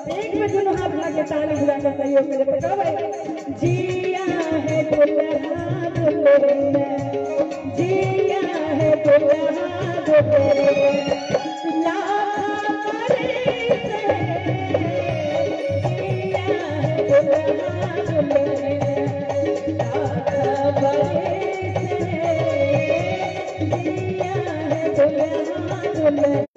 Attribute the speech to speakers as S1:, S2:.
S1: एक में दोनों हाथ लगा ताली बजा कर सहयोग करे पता भाई जिया है दुल्हा दुल्हन जिया है दुल्हा दुल्हन लाखा करे जिया है दुल्हा दुल्हन लाखा करे जिया है दुल्हा दुल्हन